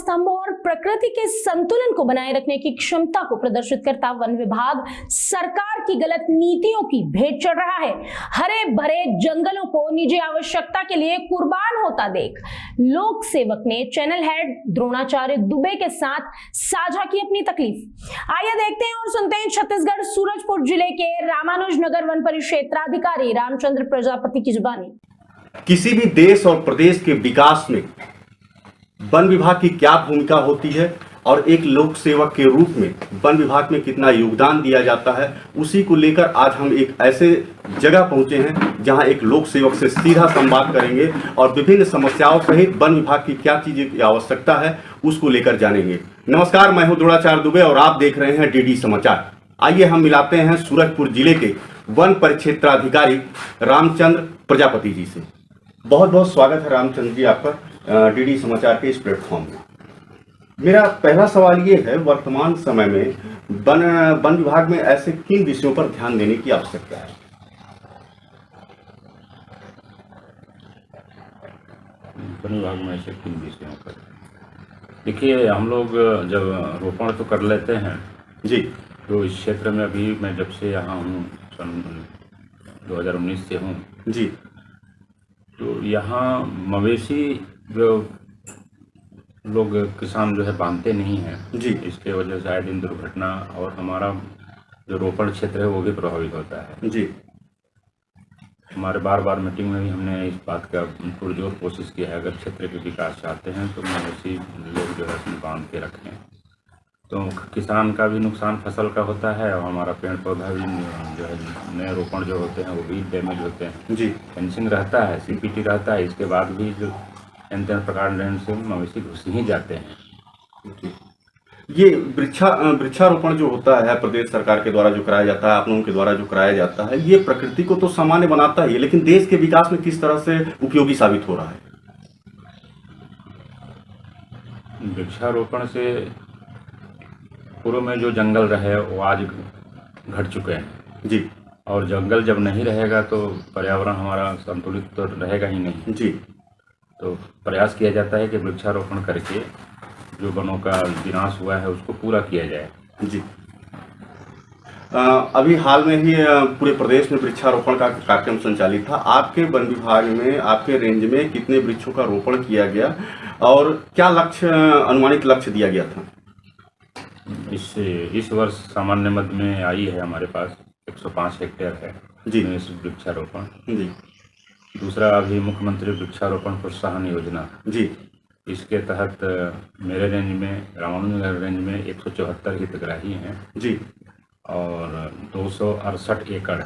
स्तंभ और प्रकृति के संतुलन को बनाए रखने की क्षमता को प्रदर्शित करता वन विभाग सरकार की गलत नीतियों की भेंट चढ़ रहा है। हरे भरे जंगलों को निजी आवश्यकता के लिए कुर्बान होता देख लोक सेवक ने चैनल हेड द्रोणाचार्य दुबे के साथ साझा की अपनी तकलीफ। आइए देखते हैं और सुनते हैं छत्तीसगढ़ सूरजपुर जिले के रामानुजनगर वन परिक्षेत्राधिकारी रामचंद्र प्रजापति की जुबानी। किसी भी देश और प्रदेश के विकास में वन विभाग की क्या भूमिका होती है और एक लोक सेवक के रूप में वन विभाग में कितना योगदान दिया जाता है, उसी को लेकर आज हम एक ऐसे जगह पहुंचे हैं जहां एक लोक सेवक से सीधा संवाद करेंगे और विभिन्न समस्याओं सहित वन विभाग की क्या चीजें की आवश्यकता है उसको लेकर जानेंगे। नमस्कार, मैं हूं द्रोणाचार्य दुबे और आप देख रहे हैं डीडी समाचार। आइए हम मिलाते हैं सूरजपुर जिले के वन परिक्षेत्राधिकारी रामचंद्र प्रजापति जी से। बहुत बहुत स्वागत है रामचंद्र जी आपका डीडी समाचार के इस प्लेटफॉर्म में। मेरा पहला सवाल ये है, वर्तमान समय में वन विभाग में ऐसे किन विषयों पर ध्यान देने की आवश्यकता है? वन विभाग में ऐसे किन विषयों पर देखिए, हम लोग जब रोपण तो कर लेते हैं जी, तो इस क्षेत्र में अभी मैं जब से यहाँ हूँ सन 2019 से हूँ जी, तो यहाँ मवेशी जो लोग किसान जो है बांधते नहीं हैं जी, इसके वजह से आए दिन दुर्घटना और हमारा जो रोपण क्षेत्र है वो भी प्रभावित होता है जी, हमारे बार बार मीटिंग में भी हमने इस बात का पुरजोर कोशिश किया है, अगर क्षेत्र के विकास चाहते हैं तो मवेशी लोग जो है अपने बांध के रखें, तो किसान का भी नुकसान फसल का होता है और हमारा पेड़ पौधा भी जो है नए रोपण जो होते हैं वो भी डैमेज होते हैं। जी, फेंसिंग रहता है, सीपीटी रहता है, इसके बाद भी जो अंतर प्रकार से मवेशी घुस ही जाते हैं। ये वृक्षारोपण जो होता है प्रदेश सरकार के द्वारा जो कराया जाता है, आप लोगों के द्वारा जो कराया जाता है, ये प्रकृति को तो सामान्य बनाता ही है, लेकिन देश के विकास में किस तरह से उपयोगी साबित हो रहा है? वृक्षारोपण से पूर्व में जो जंगल रहे वो आज घट चुके हैं जी, और जंगल जब नहीं रहेगा तो पर्यावरण हमारा संतुलित तो रहेगा ही नहीं जी, तो प्रयास किया जाता है कि वृक्षारोपण करके जो वनों का विनाश हुआ है उसको पूरा किया जाए। जी। अभी हाल में ही पूरे प्रदेश में वृक्षारोपण का कार्यक्रम संचालित था। आपके वन विभाग में, आपके रेंज में कितने वृक्षों का रोपण किया गया और क्या लक्ष्य, अनुमानित लक्ष्य दिया गया था? इस वर्ष सामान्य मद में आई है हमारे पास 105 हेक्टेयर है जी, वृक्षारोपण जी, दूसरा अभी मुख्यमंत्री वृक्षारोपण प्रोत्साहन योजना जी, इसके तहत मेरे रेंज में, रामानुजनगर रेंज में 174 हितग्राही हैं जी, और 268 एकड़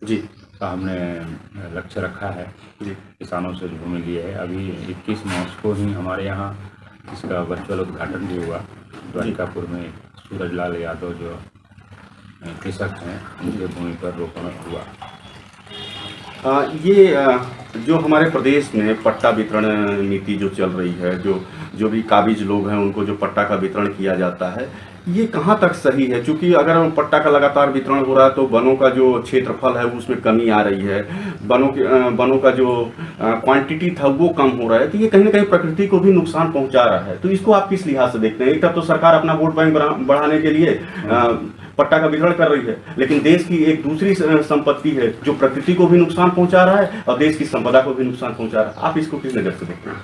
जी, का हमने लक्ष्य रखा है जी, किसानों से भूमि ली है। अभी 21 मार्च को ही हमारे यहाँ इसका वर्चुअल उद्घाटन भी हुआ। द्वारिकापुर में सूरजलाल यादव जो कृषक हैं उनके भूमि पर रोपण हुआ। जो हमारे प्रदेश में पट्टा वितरण नीति जो चल रही है, जो भी काबिज लोग हैं उनको जो पट्टा का वितरण किया जाता है, ये कहाँ तक सही है? क्योंकि अगर पट्टा का लगातार वितरण हो रहा है तो वनों का जो क्षेत्रफल है उसमें कमी आ रही है, वनों का जो क्वांटिटी था वो कम हो रहा है, तो ये कहीं ना कहीं प्रकृति को भी नुकसान पहुंचा रहा है। तो इसको आप किस लिहाज से देखते हैं? एक तरफ तो सरकार अपना वोट बैंक बढ़ाने के लिए पट्टा का वितरण कर रही है, लेकिन देश की एक दूसरी संपत्ति है जो प्रकृति को भी नुकसान पहुंचा रहा है और देश की संपदा को भी नुकसान पहुंचा रहा है। आप इसको किस नजर से देखते हैं?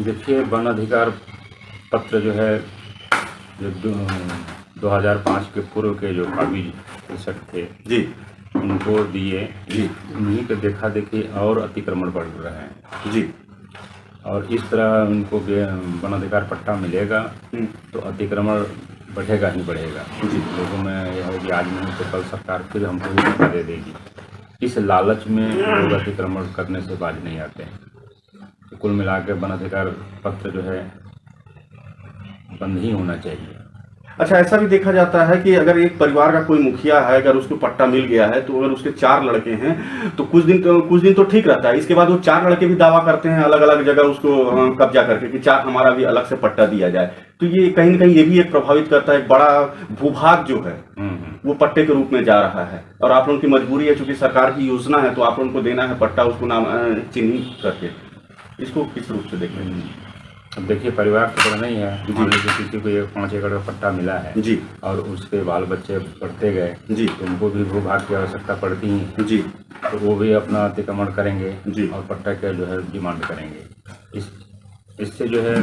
देखिए, वन अधिकार पत्र जो है, जो 2005 के पूर्व के जो काबिज कृषक थे जी, उनको दिए जी, उन्हीं के देखा देखी और अतिक्रमण बढ़ रहे हैं जी, और इस तरह उनको वन अधिकार पट्टा मिलेगा तो अतिक्रमण बढ़ेगा ही बढ़ेगा। लोगों में यह है कि आज नहीं तो कल सरकार फिर हमको भी पट्टा दे देगी, इस लालच में लोग अतिक्रमण करने से बाज नहीं आते हैं। तो कुल मिला के वन अधिकार पत्र जो है बंद ही होना चाहिए। अच्छा, ऐसा भी देखा जाता है कि अगर एक परिवार का कोई मुखिया है, अगर उसको पट्टा मिल गया है तो अगर उसके 4 लड़के हैं तो कुछ दिन तो ठीक रहता है, इसके बाद वो 4 लड़के भी दावा करते हैं अलग अलग जगह उसको कब्जा करके कि 4 हमारा भी अलग से पट्टा दिया जाए। तो ये कहीं ना कहीं ये भी एक प्रभावित करता है, एक बड़ा भूभाग जो है वो पट्टे के रूप में जा रहा है और आप लोगों की मजबूरी है, चूंकि सरकार की योजना है तो आप लोगों को देना है पट्टा, उसको नाम चिन्हित करके। इसको किस रूप से देखें? अब देखिए परिवार की तरह नहीं है, मान लीजिए किसी को 5 एकड़ का पट्टा मिला है जी और उसके बाल बच्चे बढ़ते गए जी तो उनको भी भूभाग की आवश्यकता पड़ती ही, जी तो वो भी अपना अतिक्रमण करेंगे जी और पट्टा का जो है डिमांड करेंगे। इससे जो है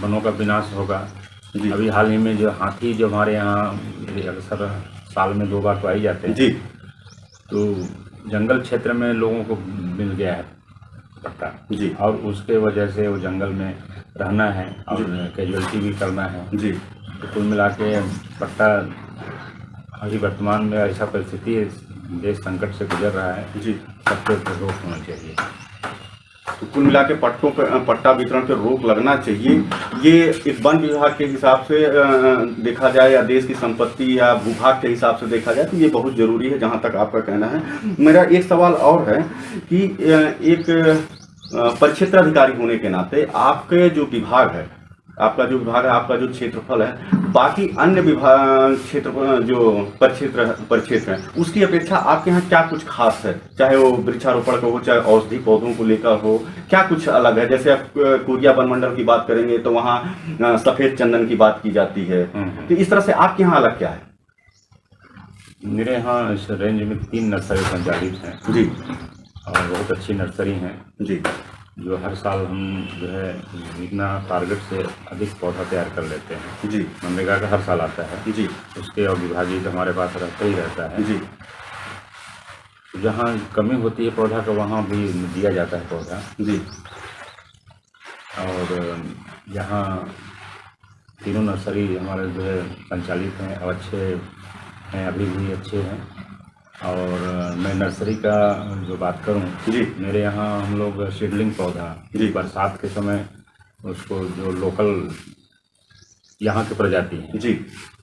वनों का विनाश होगा। जी अभी हाल ही में जो हाथी जो हमारे यहाँ अक्सर साल में 2 बार तो आ ही जाते हैं, जी तो जंगल क्षेत्र में लोगों को मिल गया है पट्टा जी और उसके वजह से वो जंगल में रहना है और कैजुअलिटी भी करना है। जी तो कुल मिला के पट्टा अभी वर्तमान में ऐसा परिस्थिति है, देश संकट से गुजर रहा है, जी सब पे रोक होना चाहिए। तो कुल मिला के पट्टा वितरण पे रोक लगना चाहिए। ये एक वन विभाग के हिसाब से देखा जाए या देश की संपत्ति या भूभाग के हिसाब से देखा जाए तो ये बहुत जरूरी है, जहां तक आपका कहना है। मेरा एक सवाल और है कि एक परिक्षेत्र अधिकारी होने के नाते आपके जो विभाग है, आपका जो क्षेत्रफल है, बाकी अन्य विभाग क्षेत्र जो परिक्षेत्र है उसकी अपेक्षा आपके यहाँ क्या कुछ खास है? चाहे वो वृक्षारोपण का हो, चाहे औषधि पौधों को लेकर हो, क्या कुछ अलग है? जैसे आप कोरिया वन मंडल की बात करेंगे तो वहाँ सफेद चंदन की बात की जाती है, तो इस तरह से आपके यहाँ अलग क्या है? मेरे यहाँ इस रेंज में 3 नर्सरी संचालित हैं जी और बहुत अच्छी नर्सरी हैं जी जो हर साल हम जो है इतना टारगेट से अधिक पौधा तैयार कर लेते हैं। जी मनरेगा का हर साल आता है जी उसके और विभागीय तो हमारे पास रहता ही रहता है जी जहाँ कमी होती है पौधा का वहाँ भी दिया जाता है पौधा जी। और यहाँ तीनों नर्सरी हमारे जो है संचालित हैं और अच्छे हैं, अभी भी अच्छे हैं। और मैं नर्सरी का जो बात करूं जी मेरे यहाँ हम लोग सीडलिंग पौधा जी बरसात के समय उसको जो लोकल यहाँ की प्रजाति है जी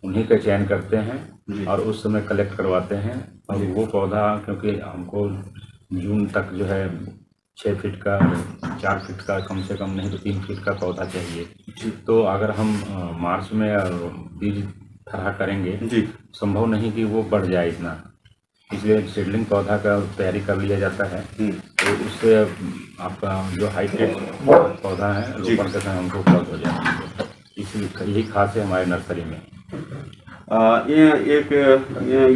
उन्हीं का चयन करते हैं जी और उस समय कलेक्ट करवाते हैं और वो पौधा क्योंकि हमको जून तक जो है 6 फीट का 4 फीट का कम से कम नहीं तो 3 फीट का पौधा चाहिए। तो अगर हम मार्च में बीज फरा करेंगे जी संभव नहीं कि वो बढ़ जाए इतना, इसलिए सीडलिंग पौधा का तैयारी कर लिया जाता है। तो उससे आपका जो हाईटेक पौधा है रोपण के समय हमको उपलब्ध हो जाता है, इसलिए यही खास है हमारे नर्सरी में।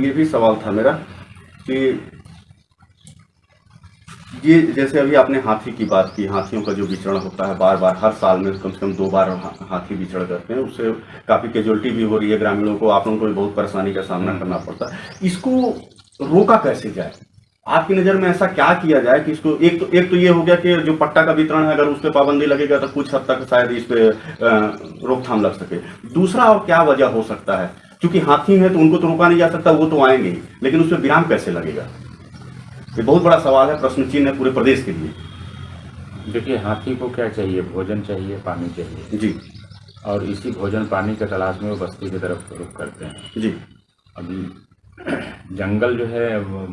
ये भी सवाल था मेरा कि ये जैसे अभी आपने हाथी की बात की, हाथियों का जो विचरण होता है बार बार हर साल में कम से कम 2 बार हाथी विचरण करते हैं, उससे काफ़ी कैजुअलिटी भी हो रही है, ग्रामीणों को, आप लोगों को भी बहुत परेशानी का सामना करना पड़ता है। इसको रोका कैसे जाए? आपकी नज़र में ऐसा क्या किया जाए कि इसको एक तो ये हो गया कि जो पट्टा का वितरण है अगर उस पर पाबंदी लगेगा तो कुछ हद तक शायद इस पर रोकथाम लग सके। दूसरा और क्या वजह हो सकता है? क्योंकि हाथी है तो उनको तो रोका नहीं जा सकता, वो तो आएंगे ही, लेकिन उस पर विराम कैसे लगेगा? ये बहुत बड़ा सवाल है, प्रश्न चिन्ह है पूरे प्रदेश के लिए। देखिए हाथी को क्या चाहिए? भोजन चाहिए, पानी चाहिए जी। और इसी भोजन पानी के तलाश में वो बस्ती की तरफ रुख करते हैं। जी। अभी जंगल जो है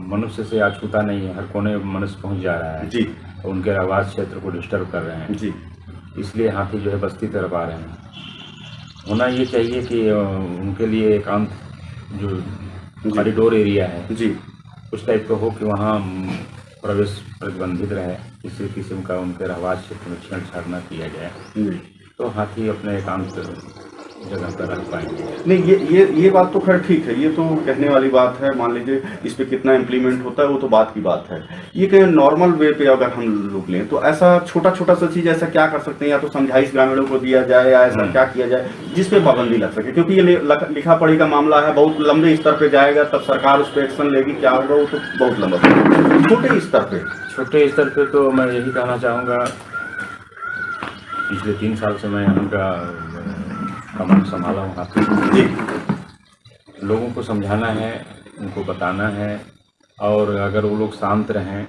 मनुष्य से अछूता नहीं है, हर कोने मनुष्य पहुंच जा रहा है। जी। और उनके आवास क्षेत्र को डिस्टर्ब कर रहे हैं। जी। इसलिए हाथी जो है बस्ती तरफ आ रहे हैं। होना ये चाहिए कि उनके लिए एकांत जो कॉरिडोर एरिया है जी उस टाइप का हो कि वहाँ प्रवेश प्रतिबंधित रहे, किसी किस्म का उनके रहवास क्षेत्र में छेड़छाड़ न किया जाए, तो हाथी अपने एकांत जगह पर रख पाएंगे। नहीं, ये बात तो खैर ठीक है, ये तो कहने वाली बात है। मान लीजिए इस पे कितना इम्प्लीमेंट होता है वो तो बात की बात है। ये कहीं नॉर्मल वे पे अगर हम लोग लें तो ऐसा छोटा सा चीज़ ऐसा क्या कर सकते हैं, या तो समझाइश ग्रामीणों को दिया जाए या ऐसा क्या किया जाए जिस पे पाबंदी लग सके? क्योंकि ये लिखा पढ़ी का मामला है, बहुत लंबे स्तर पर जाएगा, तब सरकार उस पर एक्शन लेगी, क्या होगा वो तो बहुत लंबा। छोटे स्तर पर तो मैं यही कहना चाहूँगा, पिछले 3 साल से मैं उनका कमान संभाला हूँ हाथी जी। लोगों को समझाना है, उनको बताना है, और अगर वो लोग शांत रहें,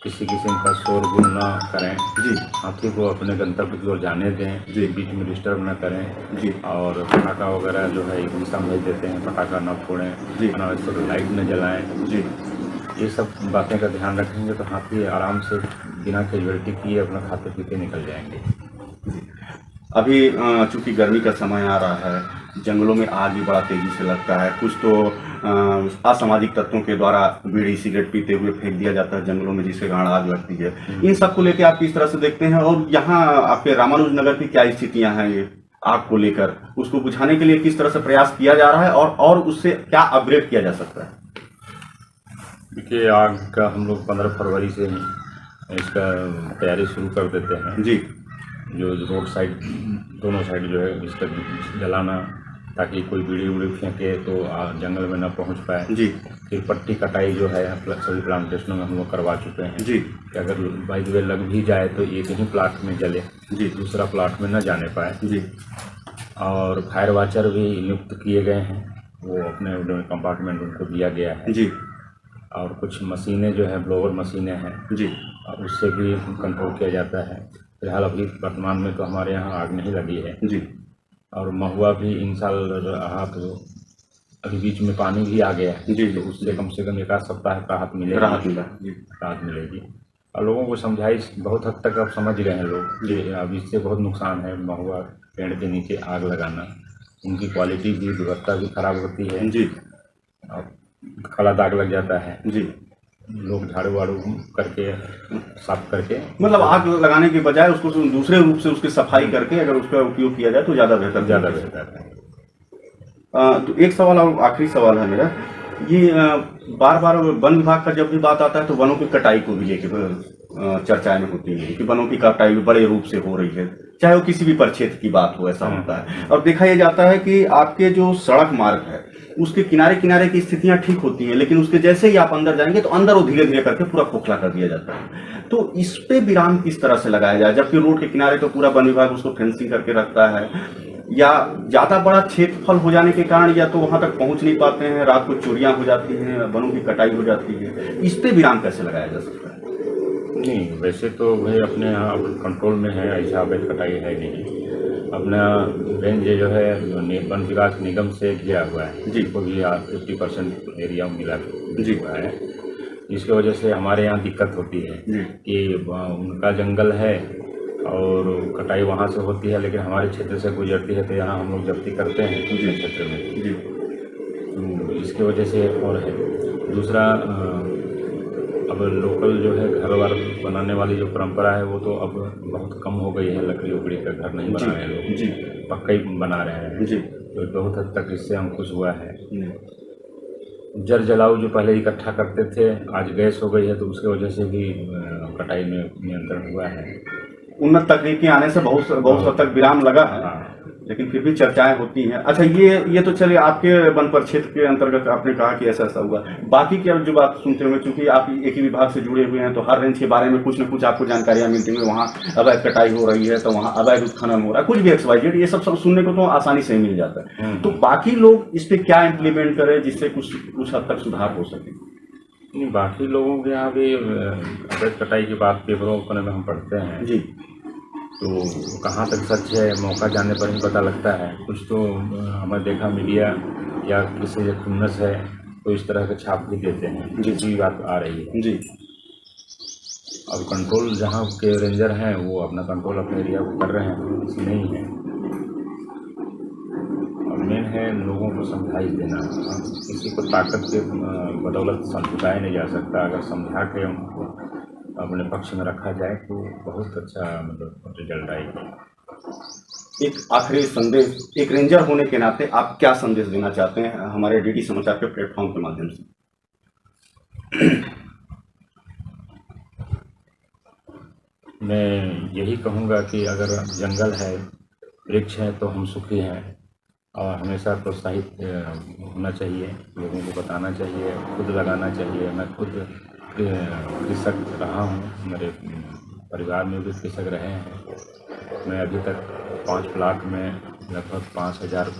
किसी किस्म का शोरगुल ना करें जी, हाथी को अपने गंतव्य की ओर जाने दें जी, बीच में डिस्टर्ब ना करें जी, और पटाखा वगैरह जो है एक दिशा भेज देते हैं, पटाखा न फोड़ें जी, अनावश्यक लाइट न जलाएं जी। ये सब बातें का ध्यान रखेंगे तो हाथी आराम से बिना कैजुअलिटी किए अपना खाते पीते निकल जाएंगे। अभी चूंकि गर्मी का समय आ रहा है, जंगलों में आग भी बड़ा तेजी से लगता है। कुछ तो असामाजिक तत्वों के द्वारा बीड़ी सिगरेट पीते हुए फेंक दिया जाता है जंगलों में, जिसके कारण आग लगती है। इन सब को लेकर आप किस तरह से देखते हैं, और यहाँ आपके रामानुज नगर की क्या स्थितियां हैं ये आग को लेकर, उसको बुझाने के लिए किस तरह से प्रयास किया जा रहा है, और उससे क्या अपग्रेड किया जा सकता है? देखिए, आग का हम लोग 15 फरवरी से ही इसका तैयारी शुरू कर देते हैं जी। जो रोड साइड दोनों साइड जो है इसका जलाना, ताकि कोई बीड़ी उड़ी फेंके तो जंगल में ना पहुंच पाए जी। फिर पट्टी कटाई जो है सभी प्लांटेशनों में हम लोग करवा चुके हैं जी। कि अगर बाई द वे लग भी जाए तो एक ही प्लाट में जले जी। दूसरा प्लाट में न जाने पाए जी। और फायर वॉचर भी नियुक्त किए गए हैं, वो अपने कंपार्टमेंट उनको दिया गया है जी। और कुछ मशीनें जो है ब्लोअर मशीनें हैं जी। उससे भी कंट्रोल किया जाता है। फिलहाल अभी वर्तमान में तो हमारे यहाँ आग नहीं लगी है जी। और महुआ भी इन साल रहा तो अभी बीच में पानी भी आ गया है जी। तो उससे कम से कम 1 सप्ताह राहत मिलेगी। राहत मिलेगी और लोगों को समझाइश बहुत हद तक अब समझ गए हैं लोग कि अब इससे बहुत नुकसान है। महुआ पेड़ के नीचे आग लगाना, उनकी क्वालिटी भी गुणवत्ता भी खराब होती है जी। और काला दाग लग जाता है। जी। लोग झाड़ू वाड़ू करके साफ करके, मतलब आग लगाने के बजाय उसको दूसरे रूप से उसकी सफाई करके अगर उसका उपयोग किया जाए तो ज़्यादा बेहतर है। तो एक सवाल और आखिरी सवाल है मेरा, ये बार बार वन विभाग का जब भी बात आता है तो वनों की कटाई को भी लेकर चर्चाएं में होती है कि वनों की कटाई बड़े रूप से हो रही है, चाहे वो किसी भी परिक्षेत्र की बात हो, ऐसा होता है। और देखा यह जाता है कि आपके जो सड़क मार्ग है उसके किनारे किनारे की स्थितियां ठीक होती हैं, लेकिन उसके जैसे ही आप अंदर जाएंगे तो अंदर वो धीरे धीरे करके पूरा खोखला कर दिया जाता है। तो इस पे विराम किस तरह से लगाया जाए, जबकि रोड के किनारे तो पूरा वन विभाग उसको फेंसिंग करके रखता है, या ज्यादा बड़ा क्षेत्रफल हो जाने के कारण या तो वहां तक पहुंच नहीं पाते हैं, रात को चोरियां हो जाती हैं, वनों की कटाई हो जाती है, इस पे विराम कैसे लगाया जा सकता है? नहीं, वैसे तो भाई अपने यहाँ कंट्रोल में है, ऐसा अवैध कटाई है नहीं। अपना रेंज जो है वन विकास निगम से घिरा हुआ है जी। को भी 50% एरिया मिला जी हुआ है। इसकी वजह से हमारे यहाँ दिक्कत होती है कि उनका जंगल है और कटाई वहाँ से होती है, लेकिन हमारे क्षेत्र से गुजरती है तो यहाँ हम लोग जब्ती करते हैं दूसरे क्षेत्र में जी। तो इसकी वजह से और है। दूसरा, अब लोकल जो है घर वार बनाने वाली जो परंपरा है वो तो अब बहुत कम हो गई है। लकड़ी उकड़ी का घर नहीं बना रहे हैं लोग, जी। पक्का ही बना रहे हैं जी। तो बहुत हद तक इससे अंकुश हुआ है। जर जलाऊ जो पहले इकट्ठा करते थे आज गैस हो गई है तो उसकी वजह से भी कटाई में नियंत्रण हुआ है। उन्नत तकनीकी आने से बहुत हद तक विराम लगा है, लेकिन फिर भी चर्चाएं होती हैं। अच्छा, ये तो चलिए आपके वन परिक्षेत्र के अंतर्गत आपने कहा कि ऐसा ऐसा हुआ। बाकी की जो बात सुनते हुए, चूंकि आप एक ही विभाग से जुड़े हुए हैं तो हर रेंज के बारे में कुछ न कुछ आपको जानकारियां मिलती हैं। वहाँ अवैध कटाई हो रही है तो वहाँ अवैध उत्खनन हो रहा है, कुछ भी XYZ, ये सब सुनने को तो आसानी से मिल जाता है। तो बाकी लोग इस पर क्या इम्प्लीमेंट करें जिससे कुछ हद तक सुधार हो सके? नहीं, बाकी लोगों के यहाँ भी अवैध कटाई की बात पेपरों में हम पढ़ते हैं जी। तो कहाँ तक सच है मौका जाने पर ही पता लगता है। कुछ तो हमें देखा मीडिया या किसी से खुन्नस है तो इस तरह के छाप भी देते हैं जिसकी बात आ रही है। जी। अब कंट्रोल जहाँ के रेंजर हैं वो अपना कंट्रोल अपने एरिया को कर रहे हैं, ऐसी नहीं है। और मेन है लोगों को समझाइश देना। किसी को ताकत के बदौलत समझाया नहीं जा सकता, अगर समझा के उनको अपने पक्ष में रखा जाए तो बहुत अच्छा मतलब रिजल्ट आएगा। एक आखिरी संदेश, एक रेंजर होने के नाते आप क्या संदेश देना चाहते हैं हमारे DD समाचार के प्लेटफॉर्म के माध्यम से? मैं यही कहूँगा कि अगर जंगल है, वृक्ष है तो हम सुखी हैं और हमेशा प्रोत्साहित होना चाहिए, लोगों को बताना चाहिए, खुद लगाना चाहिए। मैं खुद कृषक रहा हूँ, मेरे परिवार में भी कृषक रहे हैं। मैं अभी तक 5 प्लाट में लगभग 5000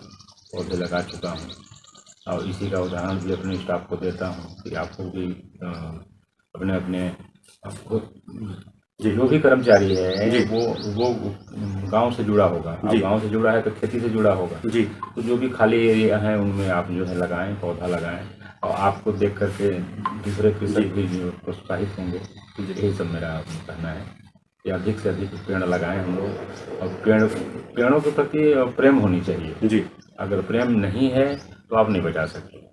पौधे लगा चुका हूँ और इसी का उदाहरण भी अपने स्टाफ को देता हूँ कि आपको भी अपने अपने आपको जो भी कर्मचारी है वो गांव से जुड़ा होगा। अब गांव से जुड़ा है तो खेती से जुड़ा होगा जी। तो जो भी खाली एरिया है उनमें आप जो है लगाएं, पौधा लगाएं और आपको देख करके दूसरे कृषक भी प्रोत्साहित होंगे। यही सब मेरा कहना है कि अधिक से अधिक पेड़ लगाएं हम लोग, और पेड़ों के प्रति प्रेम होनी चाहिए जी। अगर प्रेम नहीं है तो आप नहीं बचा सकते।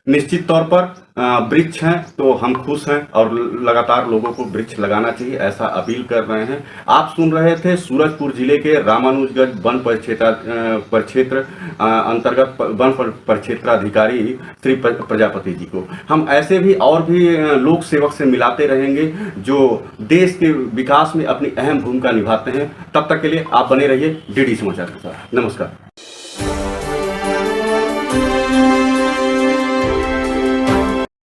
निश्चित तौर पर वृक्ष हैं तो हम खुश हैं और लगातार लोगों को वृक्ष लगाना चाहिए, ऐसा अपील कर रहे हैं। आप सुन रहे थे सूरजपुर जिले के रामानुजगंज वन परिक्षेत्र अंतर्गत वन परिक्षेत्राधिकारी श्री प्रजापति जी को। हम ऐसे भी और भी लोक सेवक से मिलाते रहेंगे जो देश के विकास में अपनी अहम भूमिका निभाते हैं। तब तक के लिए आप बने रहिए DD समाचार के साथ। नमस्कार।